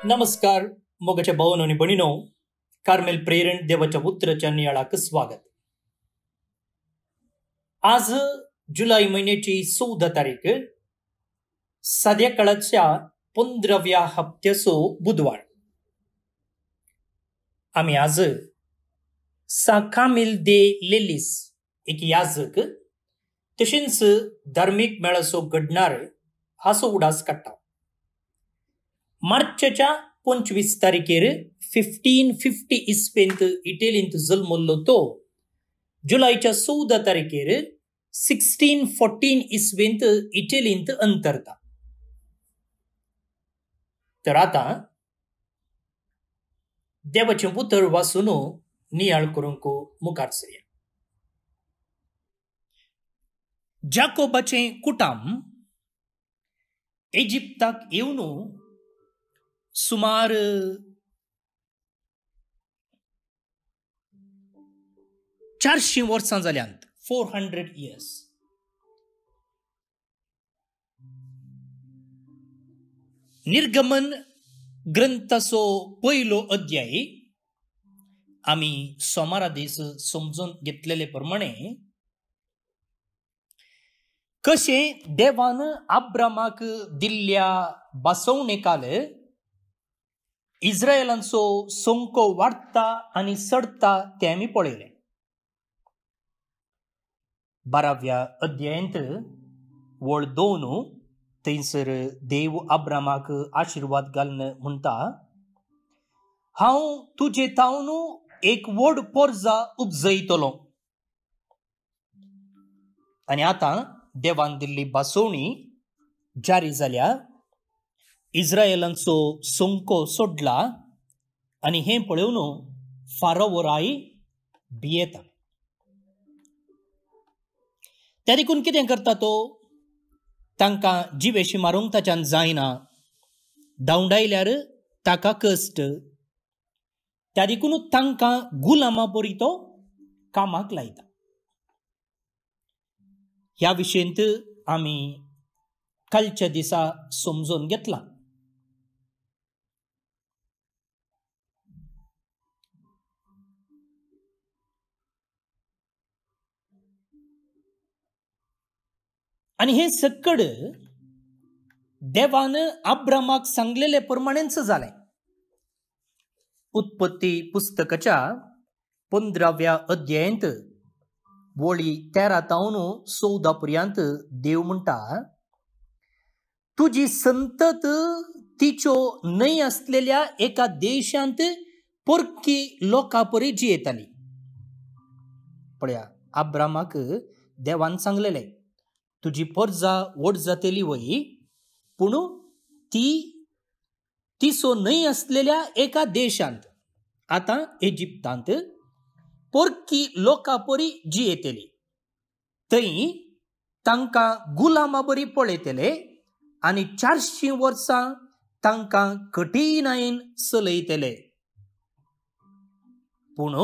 नमस्कार मोगाच्या भावन आणि भणीनो, कार्मेल प्रेरण देवाच्या पुत्राच्या नियाळाक स्वागत. आज जुलै महिन्याची 14 तारीख, सध्या काळाच्या 15व्या हप्त्याचो बुधवार. आम्ही आज साकामिल दे लेलिस एक याजक तशेंच धार्मिक मेळाचो घडणार हाचो उडास काडटा. मार्चच्या 25 तारखेर 1550 इस्पेंत इटलींत जल्मल्लो तो जुलैच्या 14 तारखेर 1614 इस्वेंत इटलींत अंतरता. तर आता देवाचें पुत्र वाचून नियाळ करूंक मुखार सरया. जाकोबाचें कुटाम इजिप्ताक येवन सुमार 400 वर्सां जाल्यांत, 400 years. निर्गमन ग्रंथाचो पयलो अध्याय आमी सोमारा दीस समजून घेतलेले प्रमाणे कशें देवान अब्रामाक दिल्ल्या बसवणेकाल इस्रायलांचो संको वाडटा आनी सडटा तें आमी पळयलें. 12व्या अध्यायांत वळ 2 थंयसर देव अब्रामाक आशिर्वाद घालन म्हणटा, हांव तुजे तावन एक व्हड पोरजा उपजयतलो. आनी आतां देवान दिल्ली बासवणी जारी जाल्या, इस्रायलांचो संको सोडला आनी हें पळोवन फारो राई भियेता. त्या देखून कितें करता तो? तांकां जिवेशी मारूंक ताच्यान जायना, धांवडायल्यार ताका कश्ट. त्या देखून तांकां गुलामा बरी तो कामाक लायता. ह्या विशयंत आमी कालच्या दिसा समजून घेतला. आनी हे सकड देवान अब्रामाक सांगलेले प्रमाणेच जालें. उत्पत्ती पुस्तकाच्या 15व्या अध्यायांत वळी 13 तावन 14 पर्यंत देव म्हणटा, तुजी संतत तिच्यो न्हय आसलेल्या एका देशांत परकी लोकां परी जियेताली. पळया, अब्रामाक देवान सांगलेले, तुजी पोरजा व्हड जातली वय, पूण ती तिसो न्हय आसलेल्या एका देशांत, आतां इजिप्तांत, परकी लोकां परी जियेतली. थंय तांकां गुलामा बरी पळयतले आनी 400 वर्सां तांकां कठीणायेन चलयतले. पूण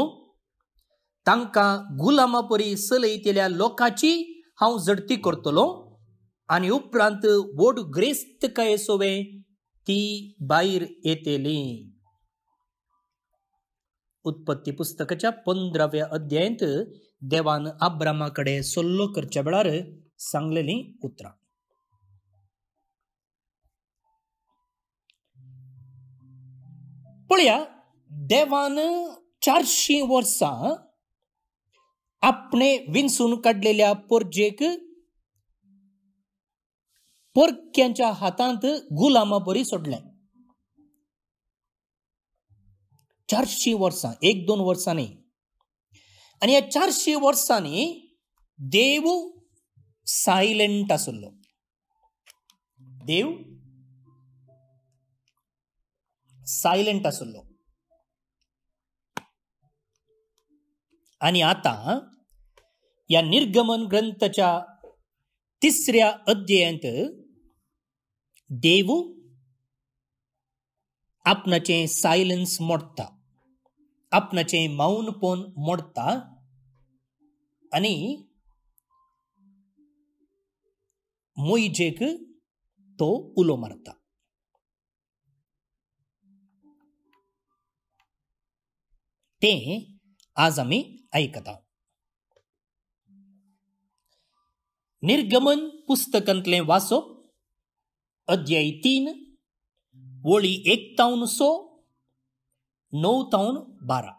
तांकां गुलामा परी चलयतल्या लोकांची हांव झडती करतलो आनी उपरांत व्हड ग्रेस्तकायेसोवे ती भायर येतली. उत्पत्ती पुस्तकाच्या 15व्या अध्यायांत देवान अब्रामा कडेन सल्लो करच्या वेळार सांगलेली उतरां. पळया, देवान 400 वर्सां आपणे विंचून काडलेल्या पोरजेक परक्यांच्या हातांत गुलामा बरी सोडलें. 400 वर्सां, 1-2 वर्सां न्ही. आनी ह्या 400 वर्सांनी देव सायलेंट आसलो. देव सायलेंट आसलो. आनी आतां ह्या निर्गमन ग्रंथाच्या 3ऱ्या अध्यायांत देव आपणाचें सायलन्स मोडटा, आपणाचें मौनपण मोडटा आनी मोइजेक तो उलो मारता. तें आज आमी आयकता. निर्गमन पुस्तकांतलें वाचप, अध्याय 3, वळी 1 तावन 6, 9 तावन 12.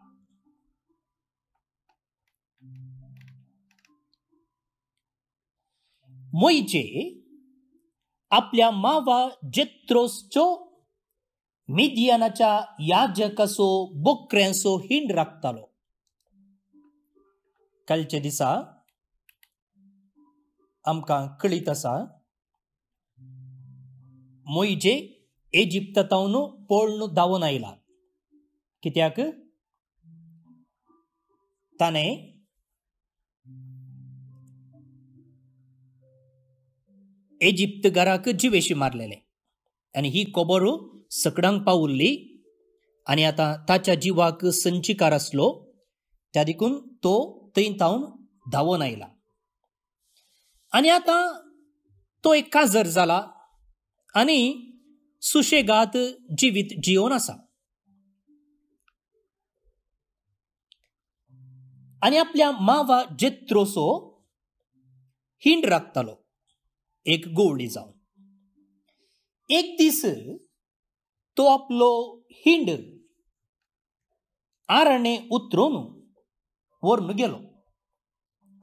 मोइजे आपल्या मावा जेत्रोसच्यो मिदियानाच्या याजकाचो बोकऱ्यांचो हिंड राखतालो. कालच्या दिसा आमकां कळीत आसा मोइजे इजिप्तांतून पळून धांवन आयला. कित्याक ताणें इजिप्तगाराक जिवेशी मारलेले आनी ही खबर सकडांक पावुल्ली आनी आतां ताच्या जिवाक संचिकार आसलो. त्या देखून तो थंय तावन धांवन आयला आनी आतां तो एक काजर जाला आनी सुशेगाद जिवीत जियोन आसा. आनी आपल्या मावा जेत्रोसो हिंड राखतालो एक गोवळी जावन. एक दीस तो आपलो हिंड आरणे उतरोवन व्हरून गेलो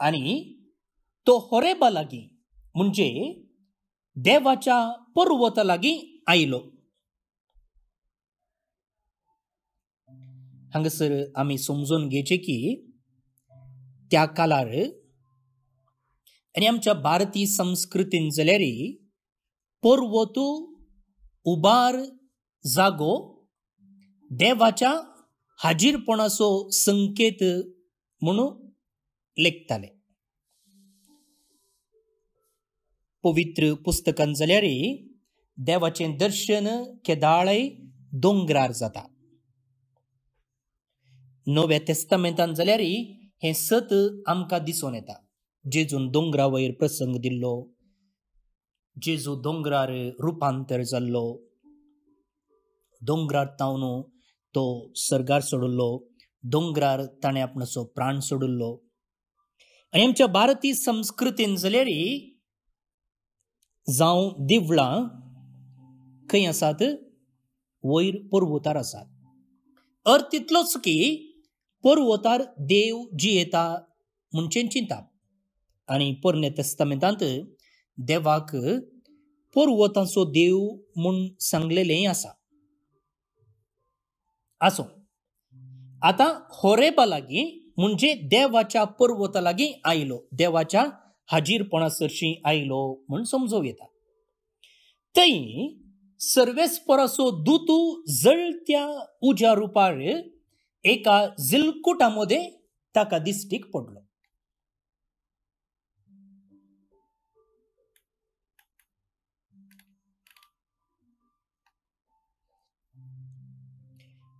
आनी तो होरेबा लागीं म्हणजे देवाच्या पर्वता लागीं आयलो. हांगासर आमी समजून घेवचें की त्या काळार आनी आमच्या भारतीय संस्कृतीन जाल्यार पर्वत उबार जागो देवाच्या हाजीरपणाचो संकेत म्हणून लेखताले. पवित्र पुस्तकान जाल्यार देवाचें दर्शन केदाळय दोंगरार जाता. नव्या तेस्तामेंतान जाल्यार हें सत आमकां दिसून येता. जेजून दोंगरा वयर प्रसंग दिल्लो, जेजू दोंगरार रुपांतर जाल्लो, दोंगरार तावन तो सर्गार सोडुल्लो, दोंगरार ताणें आपणाचो प्राण सोडुल्लो. आनी आमच्या भारतीय संस्कृतीन जाल्यार जावं देवळां खंय आसात, वयर पर्वतार आसात. अर्थ इतलोच की पर्वतार देव जियेता म्हणचें चिंता. आनी पोरण्या तेस्तामेंतांत देवाक पर्वतांचो देव म्हूण सांगलेलें आसा. आसो आतां होरेबा लागीं म्हणजे देवाच्या पर्वता लागीं आयलो, देवाच्या हाजीरपणासरशीं आयलो म्हूण समजूं येता. थंय सर्वेस्पराचो दूत जळत्या उज्या रुपार एका जिलकुटामध्ये ताका दिश्टीक पडलो.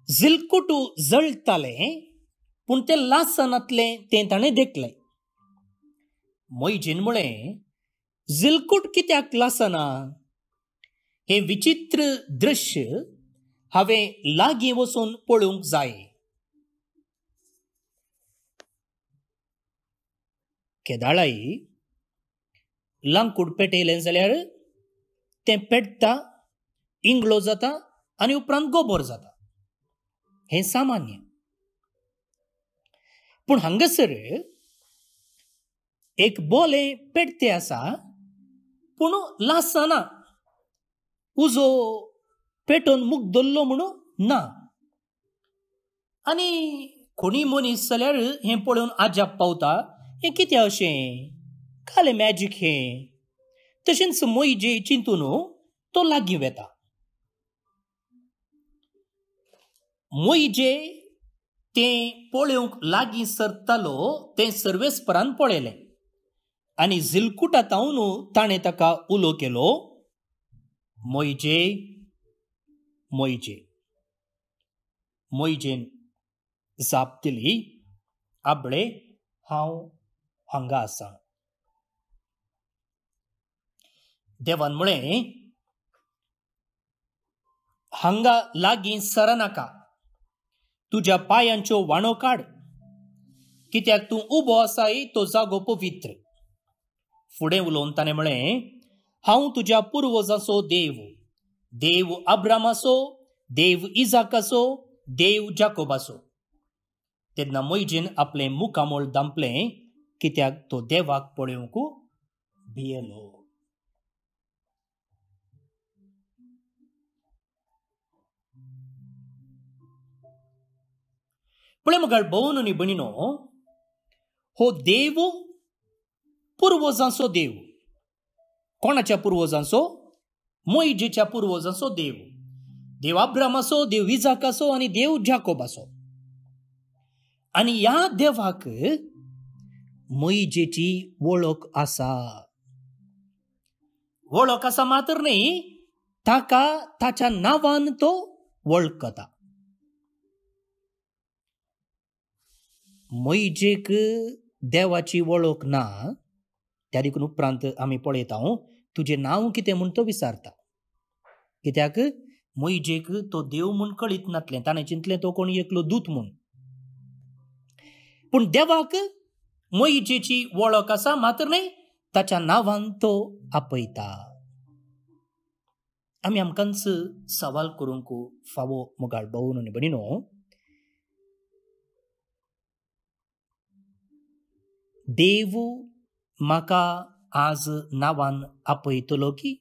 जिलकुट जळतालें पूण तें लासनांतलें तें ताणें देखलें. मोइजेन म्हळें, जिलकुट कित्याक लासना? हें विचित्र दृश्य हांवें लागीं वचून पळोवंक जाय. केदाळाय लांकूड पेटयलें जाल्यार तें पेट्टा, इंगळो जाता आनी उपरांत गोबोर जाता. हें सामान्य. पूण हांगासर एक बोलें पेटतें आसा पूण लासना. उजो पेटोवन मुग्दल्लो म्हणून ना. आनी कोणी मनीस जाल्यार हें पळोवन आजाप पावता, हें कितें अशें, कालें मॅजीक हें. तशेंच मोइजे चिंतून तो लागीं वेता. मोइजे तें पळोवंक लागीं सरतालो तें सर्वेस्परान पळयलें आनी जिलकुटांतावन ताणें ताका उलो केलो, मोइजे, मोइजे. मोइजेन जाप दिली, आबळे, हांव हांगा आसां. देवान म्हळें, हांगा लागीं सरनाका, तुज्या पायांच्यो वाणो काड, कित्याक तूं उबो आसाय तो जागो पवित्र. फुडें उलोवन ताणें म्हळें, हांव तुज्या पुर्वजांचो देव, देव अब्रामाचो, देव इजाकाचो, देव जाकोबाचो. तेन्ना मोइजेन आपलें मुखामोळ दांपलें, कित्याक तो देवाक पळोवंक भियेलो. पळय मुखार भोवन आनी भयणीनो, हो देव पुर्वजांचो देव. कोणाच्या पुर्वजांचो? मोइजेच्या पुर्वजांचो देव. देव अब्रामाचो, देव इजाकाचो आनी देव जाकोबाचो. आनी ह्या देवाक मोइजेची वळख आसा. वळख आसा मात्र न्ही, ताका ताच्या नांवान तो वळखता. मोइजेक देवाची वळख ना, त्या देखून उपरांत आमी पळयता तुजें नांव कितें म्हूण तो विचारता. कित्याक मोइजेक तो देव म्हूण कळीत नासलें, ताणें चिंतलें तो कोण एकलो दूत म्हूण. पूण देवाक मोइजेची वळख आसा मात्र न्ही, ताच्या नांवान तो आपयता. आमी आमकांच सवाल करूंक फावो मुगाळ भोवन आनी भयणीनो, देव म्हाका आज नांवान आपयतलो की?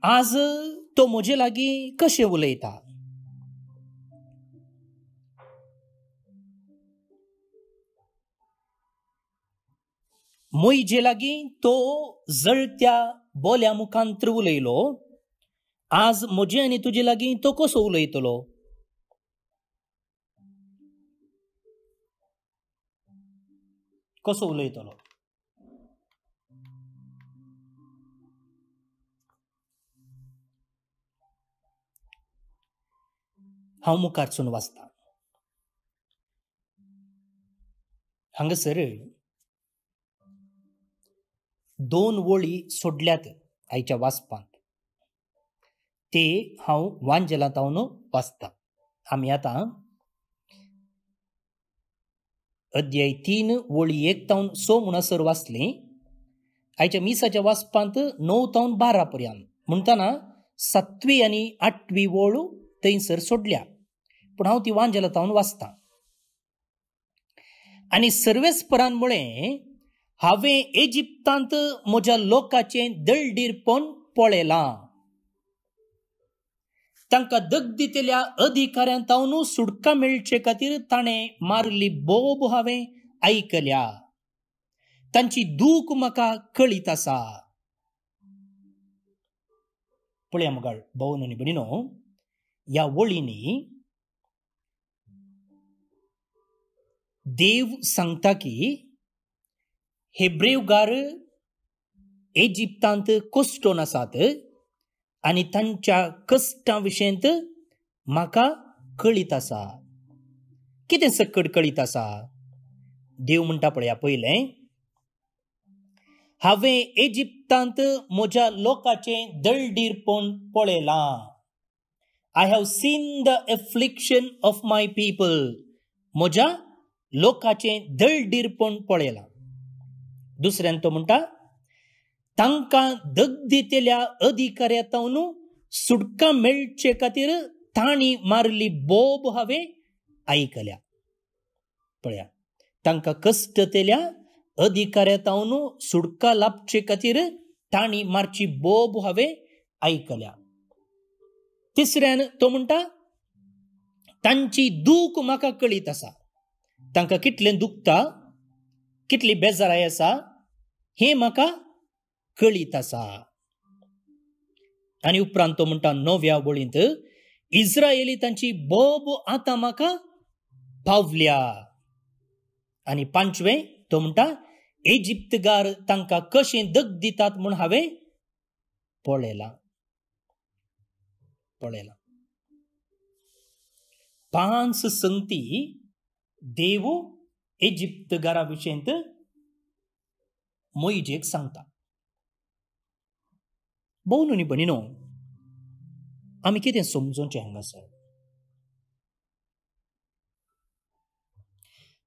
आज तो म्हजे लागीं कशें उलयता? मोइजे लागीं तो जळत्या बोल्या मुखांतर उलयलो. आज म्हजे आनी तुजे लागीं तो कसो उलयतलो? कसो उलयतलो? हांव मुखारसून वाचतां. हांगासर 2 वळी सोडल्यात आयच्या वाचपांत. ते हांव वांजेलांतावन वाचतां. आमी आतां अध्याय 3 वळी 1 तावन 6 म्हणसर वाचली. आयच्या मिसाच्या वाचपांत 9 तावन 12 पर्यंत म्हणटना 7वी आनी 8वी वळ थंयसर सोडल्या. पूण हांव ती वांजेलांतावन वाचतां. आनी सर्वेस्परान म्हळें, हांवें इजिप्तांत म्हज्या लोकांचें दळडीरपण पळयलां. तांकां दगदितेल्या अधिकाऱ्यांतावन सुटका मेळचे खातीर ताणें मारली बोब हांवें आयकल्या. तांची दूख म्हाका कळीत आसा. पळया मुगाळ भोवन आनी भयणीनो, ह्या वळींनी देव सांगता की हेब्रेवकार इजिप्तांत कश्टोन आसात आनी तांच्या कश्टां विशयंत म्हाका कळीत आसा. कितें सकट कळीत आसा? देव म्हणटा पळया पयलें, हांवें इजिप्तांत म्हज्या लोकांचें दळडीरपण पळयलां. I have seen the affliction of my people. म्हज्या लोकांचें दळडीरपण पळयलां. दुसऱ्यान तो म्हणटा, तांकां दगदितेल्या अधिकाऱ्यांतावन सुटका मेळचे खातीर तांणी मारली बोब हांवें आयकल्या. पळया, तांकां कश्ट केल्या अधिकाऱ्यांतावन सुटका लाभचे खातीर तांणी मारची बोब हांवें आयकल्या. तिसऱ्यान तो म्हणटा, तांची दूख म्हाका कळीत आसा. तांकां कितलें दुखता, कितली बेजाराय आसा, हें म्हाका कळीत आसा. आनी उपरांत तो म्हणटा 9व्या वळींत, इस्रायेली तांची बोब आतां म्हाका पावल्या. आनी 5वें तो म्हणटा, इजिप्तगार तांकां कशें दग दितात म्हूण हांवें पळयलां. 5 संगती देव इजिप्तगारा विशयंत मोइजेक सांगता. भोव न्ही भणिनो, आमी कितें समजोवचें हांगासर.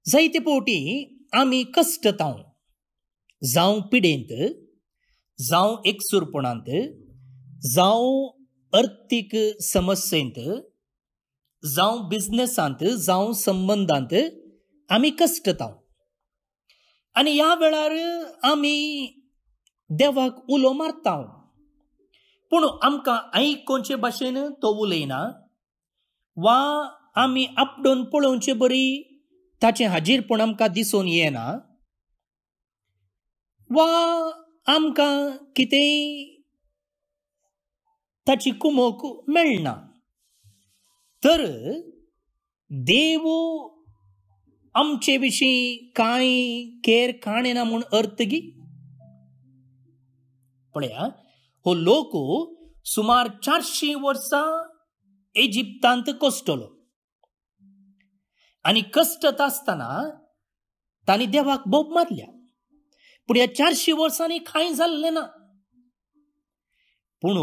जायते फावटी आमी कश्टतांव जावं पिडेंत, जावं एकसुरपणांत, जावं अर्थीक समस्येंत, जावं बिझनेसांत, जावं संबंधांत आमी कश्टतांव. आनी ह्या वेळार आमी देवाक उलो मारता, पूण आमकां आयकोवचे भाशेन तो उलयना, वा आमी आपडून पळोवचे बरी ताचें हाजीरपण आमकां दिसून येना, वा आमकां कितेंय ताची कुमक मेळना. तर देव आमचे विशीं कांय केर काणेना म्हूण अर्थ गी. पळया, हो लोक सुमार 400 वर्सां इजिप्तांत कश्टलो, आनी कश्टत आसतना तांणी देवाक बोब मारल्या. पूण ह्या 400 वर्सांनी कांय जाल्लें ना. पूण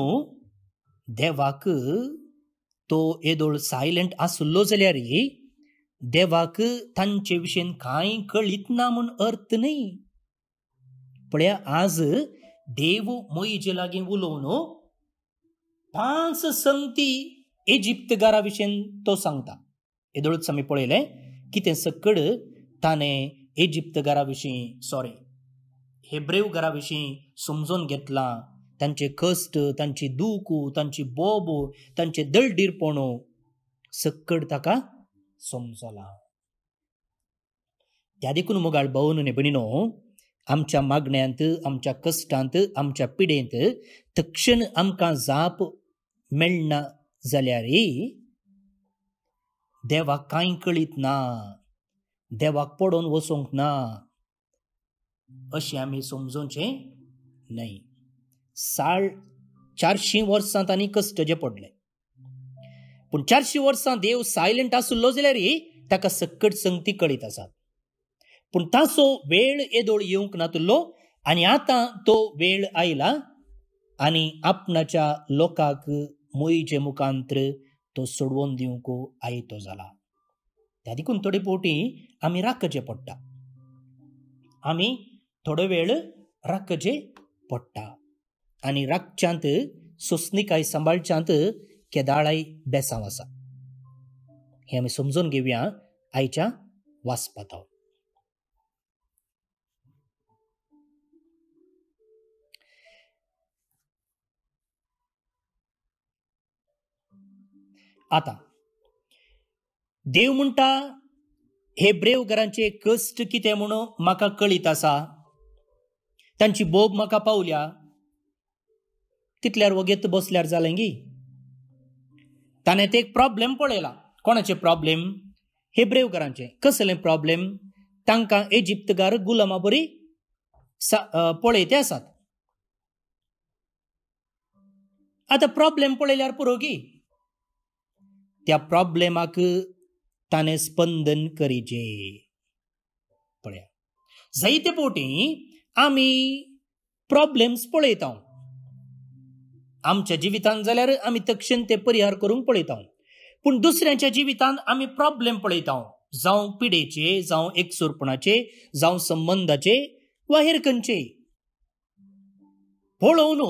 देवाक तो येदोळ सायलेंट आसलो जाल्यार देवाक तांचे विशयी कांय कळीत ना म्हूण अर्थ न्ही. पळया, आज देव मोइजे लागीं उलोवन 5 संगती इजिप्तगारा विशयी तो सांगता. येदोळच आमी पळयलें कितें सकड ताणें इजिप्तगारा विशीं हेब्रेवगारा विशीं समजून घेतलां. तांचे कश्ट, तांची दूख, तांची बोब, तांचे दळदीरपण सकड ताका समजलां. त्या देखून मोगाळ भाव आनी भयणीनो, आमच्या मागण्यांत, आमच्या कश्टांत, आमच्या पिडेंत तक्षण आमकां जाप मेळना जाल्यार देवाक कांय कळीत ना, देवाक पडोवन वचोंक ना अशें आमी समजोवचें न्हय. 400 वर्सां तांणी कश्ट जे पडले, पूण 400 वर्सां देव सायलेंट आसलो जाल्यार ताका सकट संगती कळीत आसात. पूण ताचो वेळ येदोळ येवंक नातलो, आनी आतां तो वेळ आयला, आनी आपणाच्या लोकांक मोइजे मुखांत्र तो सोडवून दिवंक आयतो जाला. त्या देखून थोडे फावटी आमी राखचे पडटा, आमी थोडो वेळ राखचे पडटा, आनी राखच्यांत सोंसणीकाय सांबाळच्यांत केदाळाय बेसांव आसा. हें आमी समजून घेवया आयच्या वाचपांत. आतां देव म्हणटा, हेब्रेवकारांचे कश्ट कितें म्हूण म्हाका कळीत आसा, तांची बोब म्हाका पावल्या. तितल्यार वगेत बसल्यार जालें गी. ताणें ते एक प्रॉब्लेम पळयला. कोणाचे प्रॉब्लेम? हेब्रेवकारांचे. कसलें प्रॉब्लेम? तांकां इजिप्तगार गुलामा बरी पळयते आसात. आतां प्रॉब्लेम पळयल्यार पुरो गी. त्या प्रॉब्लेमाक ताणें स्पंदन करीचे. पळया, जायते फावटी आमी प्रॉब्लेम्स पळयता आमच्या जिवितांत, जाल्यार आमी तक्षण ते परिहार करूंक पळयता. पूण दुसऱ्यांच्या जिवितांत आमी प्रॉब्लेम पळयता, जावं पिडेचे, जावं एकसुरपणाचे, जावं संबंधाचे, वा हेर खंयचे. पळोवन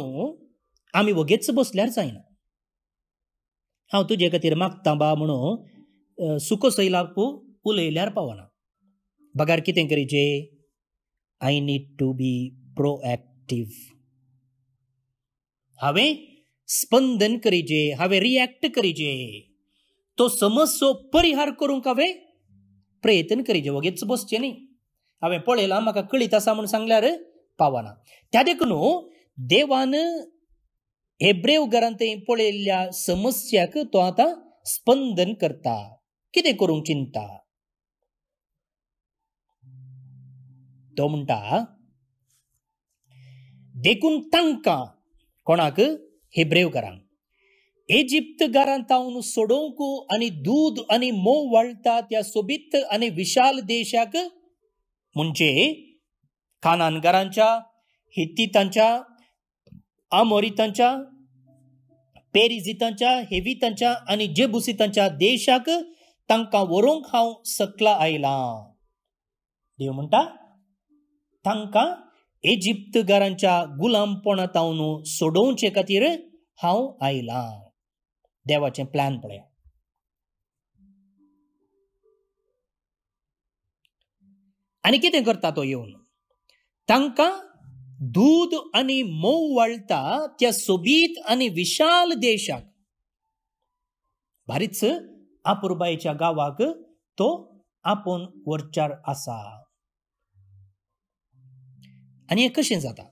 आमी वगेच बसल्यार जायना. हांव तुजे खातीर मागता बा म्हणून सुको सैलाप उलयल्यार पावना. बगार कितें करीचे? I need to be proactive. हांवें स्पंदन करीचे, हांवें रिएक्ट करीचे. तो समस्यो परिहार करूंक हांवें प्रयत्न करीचे, वगेच बसचे न्ही. हांवें पळयलां, म्हाका कळीत आसा म्हूण सांगल्यार पावना. त्या देखून देवान हेब्रेवकारांत पळयल्ल्या समस्याक तो आतां स्पंदन करता. कितें करूंक चिंता? तो म्हणटा, देखून तांकां, कोणाक? हेब्रेवकारांक, इजिप्तगारांतावन सोडोवंक आनी दूद आनी मोव वाळटा त्या सोबीत आनी विशाल देशाक, म्हणजे कानानगारांच्या हित्तीतांच्या, आमोरितांच्या, पेरिजितांच्या, हेवितांच्या आणि जेबुसितांच्या देशाक तांकां व्हरूंक हांव सकला आयला. देव म्हणटा तांकां इजिप्तगारांच्या गुलामपणांतावन सोडोवचे खातीर हांव आयला. देवाचें प्लॅन पळया. आनी कितें करता तो येवन? तांकां दूद आनी मोव वाळटा त्या सोबीत आनी विशाल देशाक, बारीच आपुरबायेच्या गांवाक तो आपोवन व्हरचार आसा. आनी हें कशें जाता?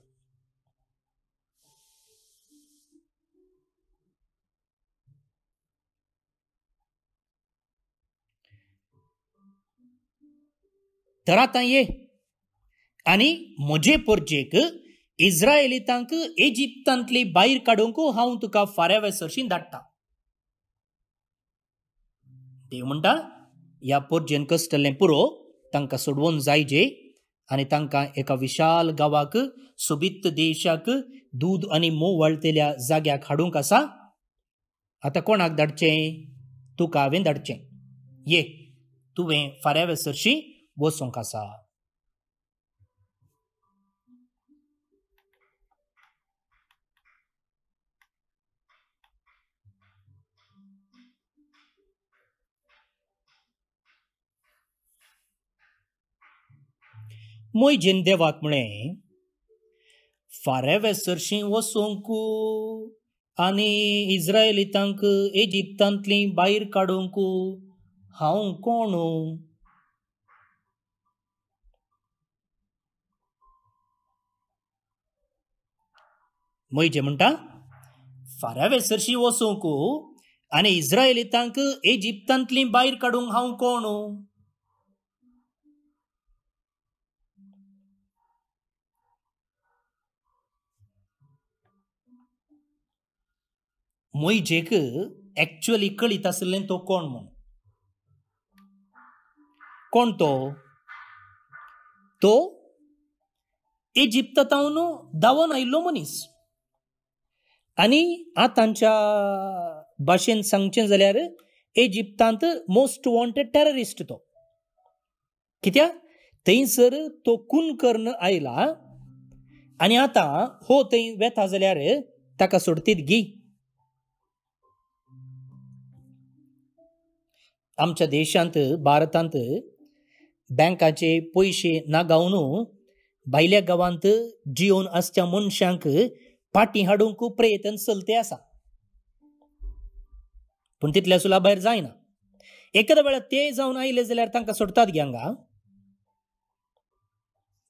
तर आतां ये आनी म्हजे परजेक इस्रायेलीतांक इजिप्तांतली भायर काडूंक हांव तुका फाऱ्या सरशीं धाडटा. देव म्हणटा ह्या परजेन कसटल्लें पुरो तांकां सोडवून जायजे आनी तांकां एका विशाल गांवाक, सोबीत देशाक, दूद आनी मोव वाळटलेल्या जाग्याक हाडूंक आसा. आतां कोणाक धाडचें? तुका हांवें धाडचें. ये, तुवें फाऱ्या सरशीं वचोंक आसा. मोयजेन देवाक म्हळें, फाऱ्या सरशीं वचोंक आनी इस्रायेलीतांक इजिप्तांतली भायर काडूंक हांव कोण? मोयजे म्हणटा फाऱ्या सरशीं वचोंक आनी इस्रायेलीतांक इजिप्तांतली भायर काडूंक हांव कोण? मोयजेक एक्चुअली कळीत आसलें तो कोण म्हूण. कोण तो? तो इजिप्तांतून धांवन आयिल्लो मनीस. आनी आतांच्या भाशेन सांगचें जाल्यार इजिप्तांत मोस्ट वॉन्टेड टेररिस्ट तो. कित्याक थंयसर तो खून करून आयला आनी आतां हो थंय वेता जाल्यार ताका सोडतीत गी. आमच्या देशांत, भारतांत बँकाचे पयशे ना गावन भायल्या गांवांत जिवन आसच्या मनशांक पाटी हाडूंक प्रयत्न चलते आसा. पूण तितल्या सुला भायर जायना. एखाद्या वेळार ते जावन आयले जाल्यार तांकां सोडतात गे हांगा.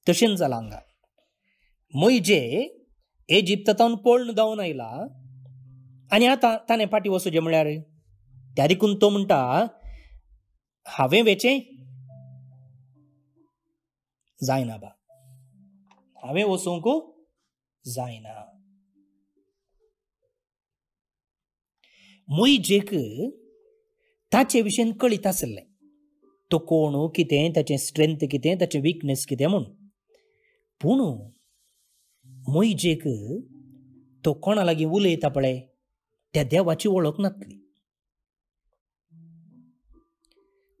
तशेंच जालां हांगा. मोयजे इजिप्तांतून पळून धांवन आयला आनी आतां ताणें फाटी वचचें म्हळ्यार त्या देखून तो म्हणटा हांवें वेचें जायना बा, हांवें वचोंक जायना. मोयजेक ताचे विशयी कळीत आसलें तो कोण, कितें ताचें स्ट्रेंथ कितें, ताचें विकनेस कितें म्हूण. पूण मोयजेक तो कोणा लागीं उलयता पळय त्या देवाची वळख नासली.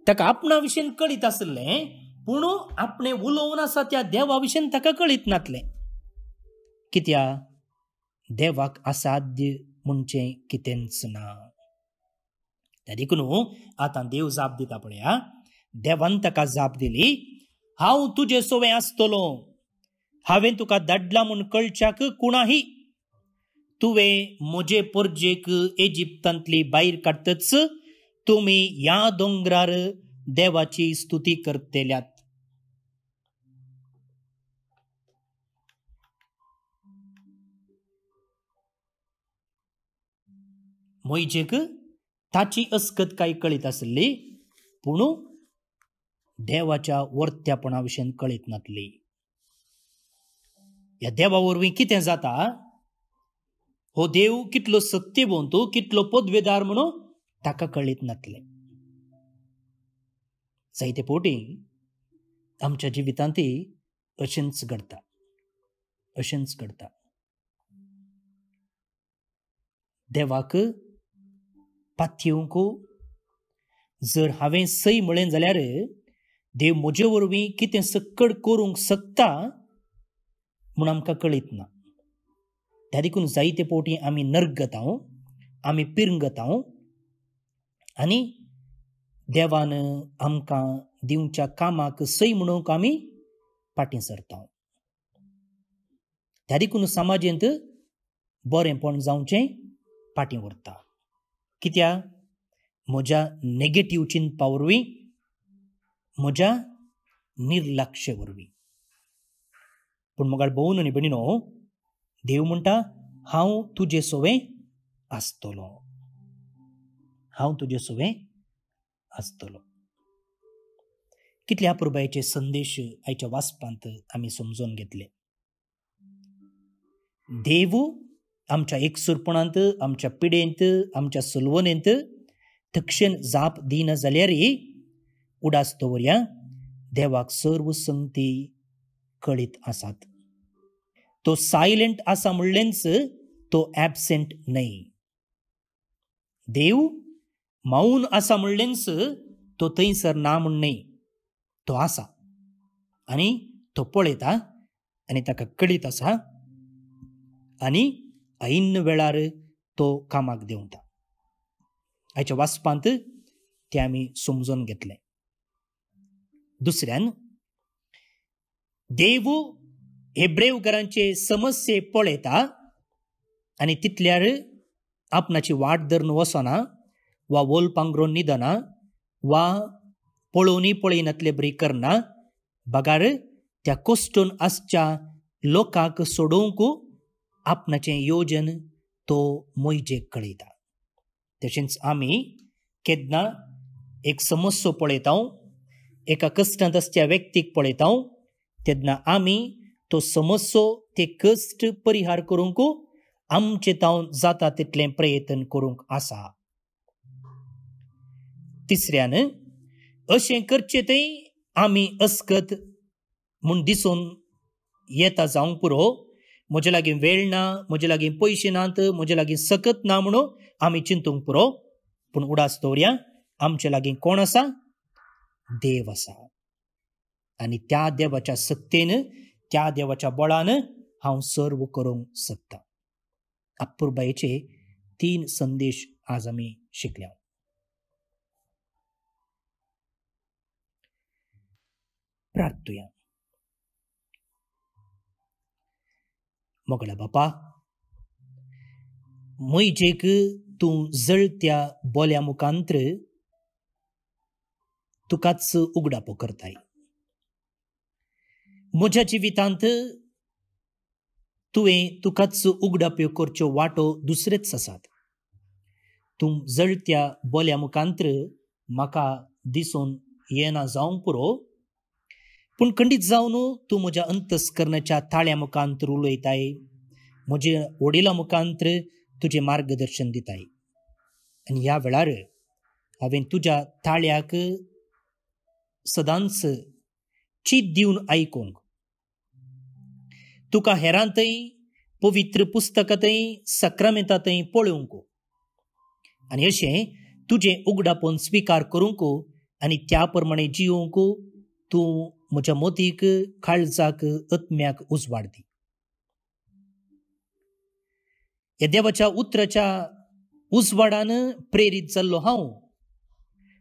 ताका आपणा विशयी कळीत आसलें पूण आपणें उलोवन आसा त्या देवा विशयी ताका कळीत नासलें. कित्याक देवाक असाध्य म्हणचें कितेंच ना. त्या देखून आतां देव जाप दिता पळया. देवान ताका जाप दिली, हांव तुजे सोवें आसतलो, हांवें तुका धाडला म्हूण कळच्याक कुणाही तुवें म्हजे परजेक इजिप्तांतली भायर काडटच तुमी ह्या दोंगरार देवाची स्तुती करतल्यात. मोयजेक ताची अस्कत काय कळीत आसली पूण देवाच्या वर्त्यापणा विशयी कळीत नासली. ह्या देवा वरवीं कितें जाता, हो देव कितलो सत्यवंत, कितलो पदवेदार म्हणून ताका कळीत नासलें. जायते फावटी आमच्या जिवितांतय अशेंच घडटा. अशेंच करता. देवाक पातयेवंक जर हांवें सई म्हळें जाल्यार देव म्हजे वरवीं कितें सक्कड करूंक शकता म्हूण आमकां कळीत ना. त्या देखून जायते फावटी आमी नर्गता, आमी पिरंगता आनी देवान आमकां दिवच्या कामाक सई म्हणूंक आमी फाटीं सरता. त्या देखून समाजेंत बरेंपण जावचें फाटीं उरता. कित्याक म्हज्या नेगेटीव चिंतपा वरवीं, म्हज्या निर्लक्ष्य वरवीं. पूण मोगाळ भोवन आनी भयणीनो, देव म्हणटा हांव तुजे सोवें आसतलो, हांव तुजे सोवें आसतलो. कितल्या पुरबायेचे संदेश आयच्या वाचपांत आमी समजून घेतले. देव आमच्या एकसुरपणांत, आमच्या पिडेंत, आमच्या सुलवणेंत तक्षण जाप दिना जाल्यार उडास दवरया, देवाक सर्व संगती कळीत आसात. तो सायलेंट आसा म्हणलेंच तो ॲबसेंट न्हय. देव मौन आसा म्हणलेंच तो थंयसर ना म्हण न्हय. तो आसा आनी तो पळयता आनी ताका कळीत आसा आनी ऐन वेळार तो कामाक देंवता. आयच्या वाचपांत ते आमी समजून घेतले. दुसऱ्यान देव हेब्रेव घरांचे समस्ये पळयता आनी तितल्यार आपणाची वाट धरून वचना वा वोल पांगरून न्हिदना वा पळोवनी पळयनातले बरी करना. बगार त्या कोस्टून आसच्या लोकांक सोडोवंक आपणाचें योजन तो मोयजेक कळयता. तशेंच आमी केन्ना एक समस्या पळयता, एका कश्टांत आसच्या व्यक्तीक पळयता, तेन्ना आमी तो समस्यो ते कश्ट परिहार करूंक आमचे तावन जाता तितलें प्रयत्न करूंक आसा. तिसऱ्यान अशें करचें थंय आमी अस्कत म्हूण दिसून येता जावंक पुरो. म्हजे लागीं वेळ ना, म्हजे लागीं पयशे नात, म्हजे लागीं सकत ना म्हणून आमी चिंतूंक पुरो. पूण उडास दवरया, आमचे लागीं कोण आसा? देव आसा. आनी त्या देवाच्या सक्तेन, त्या देवाच्या बळान हांव सर्व करूंक शकता. अपुरबायेचे 3 संदेश आज आमी शिकल्या. प्रार्थुया. मोगळा बापा, मोयजेक तूं जळत्या बोल्या मुखांत्र तुकाच उगडापो करताय. म्हज्या जिवितांत तुवें तुकाच उगडाप्यो करच्यो वाटो दुसरेच आसात. तूं जळत्या बोल्या मुखांत्र म्हाका दिसून येना जावंक पुरो, पूण खंडीत जावन तूं म्हज्या अंतस्करणाच्या ताळ्या मुखांत्र उलयताय, म्हज्या वडिलां मुखांत्र तुजें मार्गदर्शन दिताय. आनी ह्या वेळार हांवें तुज्या ताळ्याक सदांच चीत दिवन आयकूंक, तुका हेरांतय, पवित्र पुस्तकांतय, सक्रामेंतांतय पळोवंक आनी अशें तुजें उगडापून स्विकार करूंक आनी त्या प्रमाणे जिवंक तूं म्हज्या मोतीक, काळजाक, आत्म्याक उजवाड दी. ह्या देवाच्या उतराच्या उजवाडान प्रेरीत जाल्लो हांव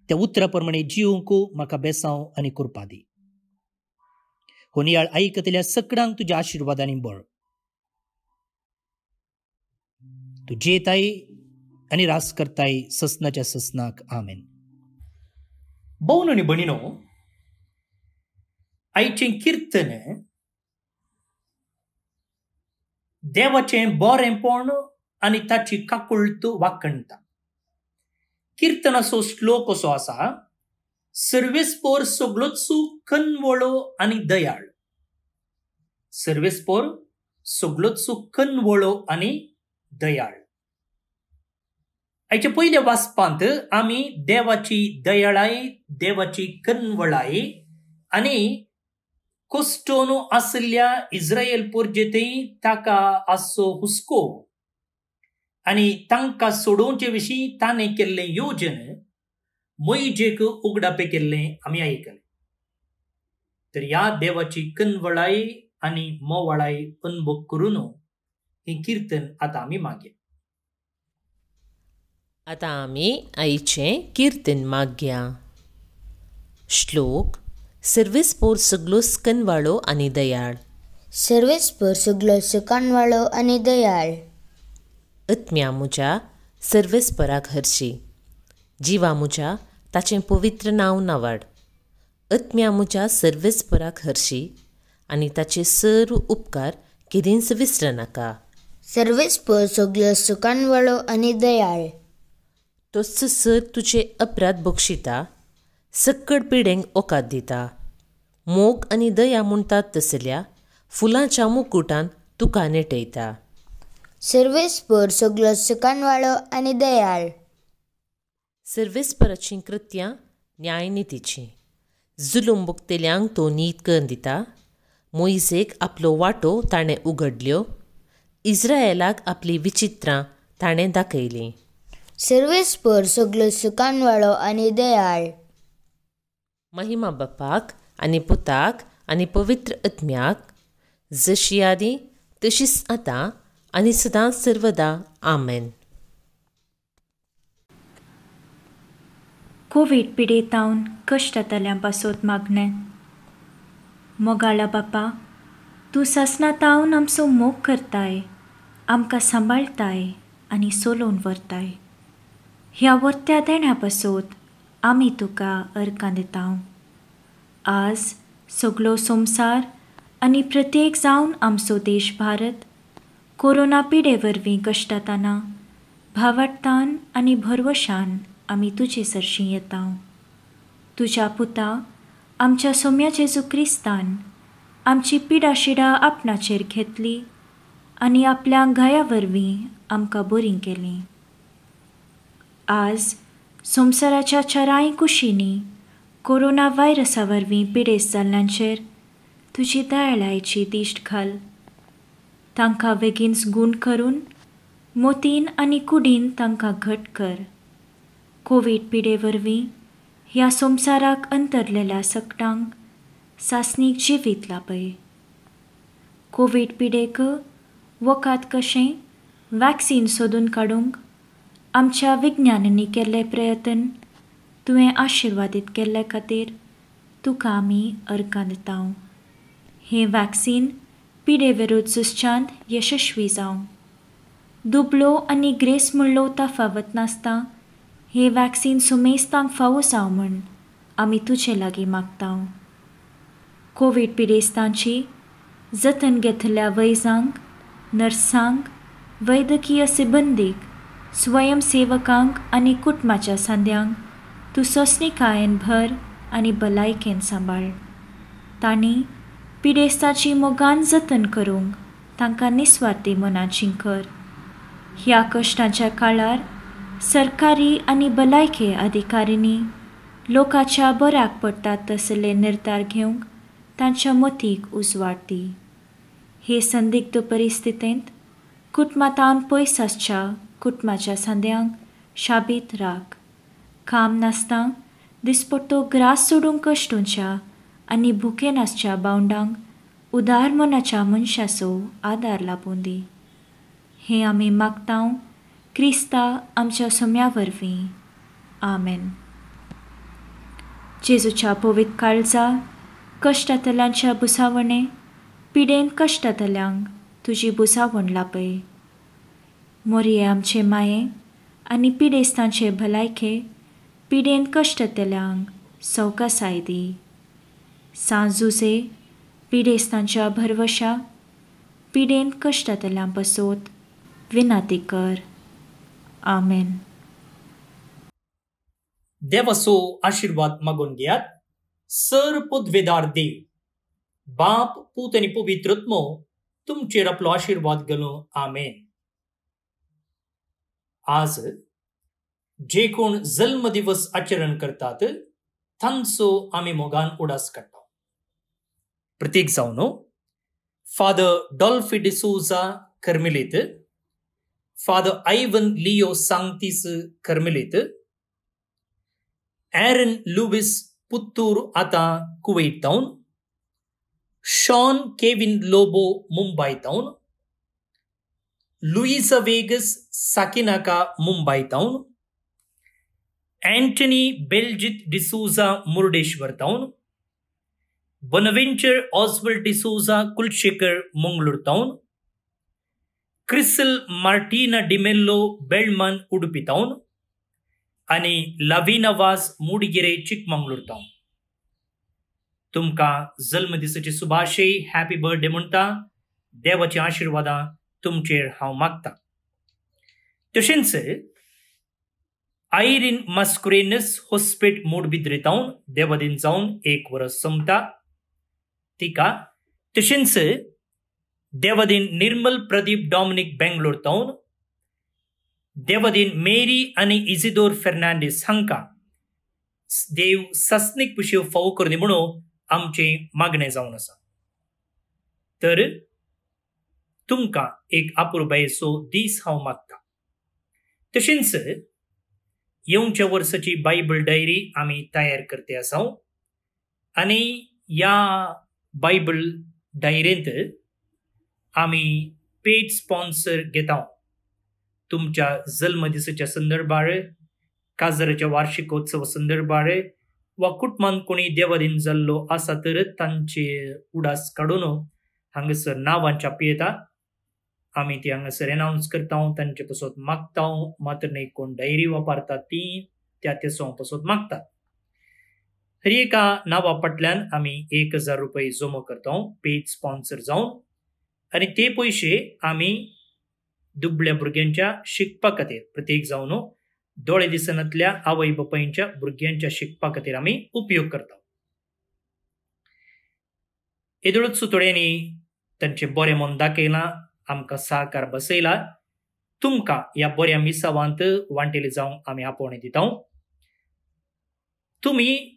त्या उतरा प्रमाणे जिवंक म्हाका बेसांव आनी कृपा दी. होनियाळ आयकतल्या सगळ्यांक तुज्या आशिर्वादांनी बळ. तूं जेताय आनी रास करताय ससनाच्या ससनाक. आमेन. भोवन आनी भयणीनो, आयचें किर्तन देवाचें बरेंपण आनी ताची काकुळट वाखणटा. किर्तनाचो श्लोक असो आसा, सर्वेस्पोर सगळोच कनवळो आनी दयाळ. सर्वेस्पोर सगळोच कनवळो आनी दयाळ. आयच्या पयल्या वाचपांत आमी देवाची दयाळाय, देवाची कनवळाय आनी कोस्टोनो आसल्या इस्रायल पोरजेतय ताका आसो हुस्को आनी तांकां सोडोवचे विशीं ताणें केल्लें योजन मोइजेक उगडापे केल्लें आमी आयकलें. तर ह्या देवाची कनवळाय आनी मोवाळाय अनुभव करून ही कीर्तन आतां आमी मागया. आतां आमी आईचें कीर्तन मागया. श्लोक. सर्वेस्पोर सगलो कनवाळो आनी दयाळ. सर्वेस्पोर सगलो सुकानवाळो आनी दयाळ. आत्म्या मुजा सर्वेस्पराक हरशी. जिवा मुजा ताचें पवित्र नांव नावाड. आत्म्या मुजा सर्वेस्पराक हरशी आनी ताचे सर्व उपकार केदींच विसर नाका. सर्वेस्पोर सगलो सुकानवाळो आनी दयाळ. तो सर तुजे अपराध बक्षिता, सक्कड पिडेंक ओकात दिता. मोग आनी दया म्हणटात तसल्या फुलांच्या मुकुटान तुका नेटयता. सर्वेस्पोर सगलो सुकानवाळो आनी दयाळ. सर्वेस्पराचीं कृत्यां न्यायनितीचीं. जुलूम भोगतेल्यांक तो नीत करून दिता. मोइजेक आपलो वाटो ताणें उगडल्यो. इस्रायेलाक आपली विचित्रां ताणें दाखयलीं. सर्वेस्पोर सगलो सुकानवाळो आनी दयाळ. महिमा बापाक आनी पुताक आनी पवित्र आत्म्याक, जशी आदी तशीच आतां आनी सदांच सर्वदा. आमेन. कोविड पिडेतावन कश्टांतल्यां पासत मागणें. मोगाळा बापा, तूं ससनातावन आमचो मोग करताय, आमकां सांबाळताय आनी सोलोवन व्हरताय. ह्या वर्त्या देण्या पासत आमी तुका अर्कां दितांव. आज सगलो संवसार आनी प्रत्येक जावन आमचो देश भारत कोरोना पिडे वरवीं कश्टाताना भावार्थान आनी भरवशान आमी तुजे सरशीं येतांव. तुज्या पुता आमच्या सोम्या जेजू क्रिस्तान आमची पिडा शिडा आपणाचेर घेतली आनी आपल्या गाया वरवीं आमकां बरीं केलीं. आज संवसाराच्या चाराय कुशींनी कोरोना व्हायरसा वरवीं पिडेस्त जाल्ल्यांचेर तुजी दयाळायेची दिश्ट घाल. तांकां बेगीनच गूण करून मोतीन आनी कुडीन तांकां घट कर. कोवीड पिडे वरवीं ह्या संवसाराक अंतरलेल्या सकटांक सासणीक जिवीत लापय. कोवीड पिडेक वखाद कशें वॅक्सीन सोदून काडूंक आमच्या विज्ञानांनी केल्ले प्रयत्न तुवें आशिर्वादीत केल्ले खातीर तुका आमी अर्कां दितांव. हें वॅक्सीन पिडे विरुद्ध झुजच्यांत यशस्वी जावं. दुबळो आनी ग्रेस म्हणलो तफावत नासता हें वॅक्सीन सुमेस्तांक फावो जावं म्हूण आमी तुजे लागीं मागतांव. कोवीड पिडेस्तांची जतन घेतल्या वैजांक, नर्सांक, वैद्यकीय सिबंदीक, स्वयंसेवकांक आनी कुटुंबाच्या सांद्यांक तूं सोंसणीकायेन भर आनी भलायकेन सांबाळ. तांणी पिडेस्ताची मोगान जतन करूंक तांकां निस्वार्थी मनाचीं कर. ह्या कश्टांच्या काळार सरकारी आनी भलायके अधिकाऱ्यांनी लोकांच्या बऱ्याक पडटात तसले निर्धार घेवंक तांच्या मतीक उजवाड दी. हे संदिग्ध परिस्थितींत कुटुंबांतावन पयस आसच्या कुटुंबाच्या सांद्यांक शाबीत राख. काम नासता दिसपट्टो ग्रास सोडूंक कश्टूंच्या आनी भुकेन आसच्या बावंडांक उदार मनाच्या मनशाचो आदार लाबून दी. हें आमी मागतांव क्रिस्ता आमच्या सोम्या वरवीं. आमेन. जेजूच्या पवित्र काळजा कश्टांतल्यांच्या बुसावणे पिडेन कश्टांतल्यांक तुजी बुसावण लापय. मोरये आमचे माये आनी पिडेस्तांचे भलायके पिडेन कश्टांतल्यांक सवकासाय दी. सांजुजे पिडेस्तांच्या भरवशा पिडेन कश्टांतल्यां पासत विनाती कर. आमेन. देवाचो आशीर्वाद मागून घेयात. सर पदवेदार देव, बाप, पूत आनी पवित्र आत्मो तुमचेर आपलो आशीर्वाद घालूं. आमेन. आज जे कोण जल्म दिवस आचरण करतात तांचो आमी मोगान उडास काडटा. प्रत्येक जावन फादर डॉल्फी डिसूजा कर्मिलेत, फादर आयवन लिओ सांगतीस कर्मिलेत, एरन लुविस पुत्तूर आता Kuwait town, Shawn Kevin Lobo Mumbai town, Louisa Vegas Sakinaka Mumbai town, Antony Beljit D'Souza Murdeshwar town, Bonaventure Oswald D'Souza Kulshekar Mangalore town, Crisal Martina D'Mello Belman Udupi town आणि लाविनावास मूडगिरे चिकमंगळूर टाउन. तुमकां जल्मदिसाची सुभाशय, हॅपी बर्थडे म्हणटा. देवाची आशिर्वादां तुमचेर हांव मागता. तशेंच आयरीन मास्कुरेनस हॉस्पेट मूडबिद्रे टाउन देवादीन जावन 1 वर्स संपता तिका. तशेंच देवादीन निर्मल प्रदीप डॉमिनिक बेंगलोर टाउन, देवादीन मेरी आनी इजिदोर फेर्नांडीस हांकां देव सस्नीक पिशेव फावो करनी म्हणून आमचें मागणें जावन आसा. तर तुमकां एक अपुरबायेचो दीस हांव मागता. तशेंच येवच्या वर्साची बायबल डायरी आमी तयार करते आसा आनी ह्या बायबल डायरेंत आमी पेड स्पॉन्सर घेता. तुमच्या जल्मदिसाच्या संदर्भार, काजराच्या वार्षिकोत्सव संदर्भार वा कुटुंबान कोणी देवादीन जाल्लो आसा तर तांचे उडास काडून हांगासर नांवां छापी येता. आमी ती हांगासर एनाउन्स करता, तांचे पासत मागता. मात्र न्ही कोण डायरी वापरतात ती त्या सो पासत मागतात. हर एका नांवा फाटल्यान आमी 1000 रुपये जमा करता पेड स्पॉन्सर जावन, आनी ते पयशे आमी दुबळ्या भुरग्यांच्या शिकपा खातीर, प्रत्येक जावन दोळे दिसनातल्या आवय बापायच्या भुरग्यांच्या शिकपा खातीर आमी उपयोग करता. येदोळूच सुतोड्यांनी तांचे बरें मन दाखयलां, आमकां सहकार बसयला. तुमकां ह्या बऱ्या मिसावांत वांटेले जावंक आमी आपोवणें दिता. तुमी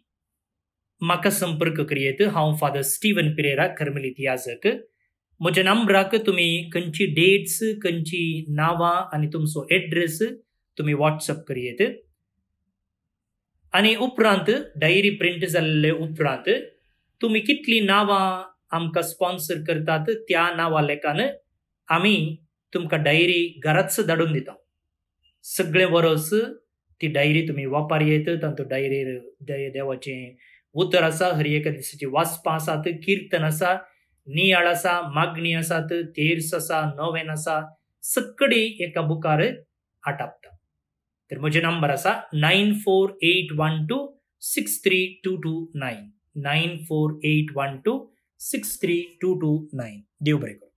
म्हाका संपर्क करियेत. हांव फादर स्टीवन पिरेरा कर्मेलीत याजक. म्हज्या नंबराक तुमी खंयची डेट्स, खंयची नांवां आनी तुमचो एड्रेस तुमी व्हॉट्सअप करियेत. आनी उपरांत डायरी प्रिंट जाल्ले उपरांत तुमी कितलीं नांवां आमकां स्पॉन्सर करतात त्या नांवां लेखान आमी तुमकां डायरी घराच धाडून दिता. सगळे वर्स ती डायरी तुमी वापरियेत. तातूंत डायरीर देवाचें उतर आसा, हर एका दिसाची वाचपां आसात, किर्तन आसा, नियाळ आसा, मागणी आसात, तेर्स आसा, नोवेन आसा, सगळी एका बुकार आटापता. तर म्हजे नंबर आसा 9481263229 9481263229. देव बरें करूं.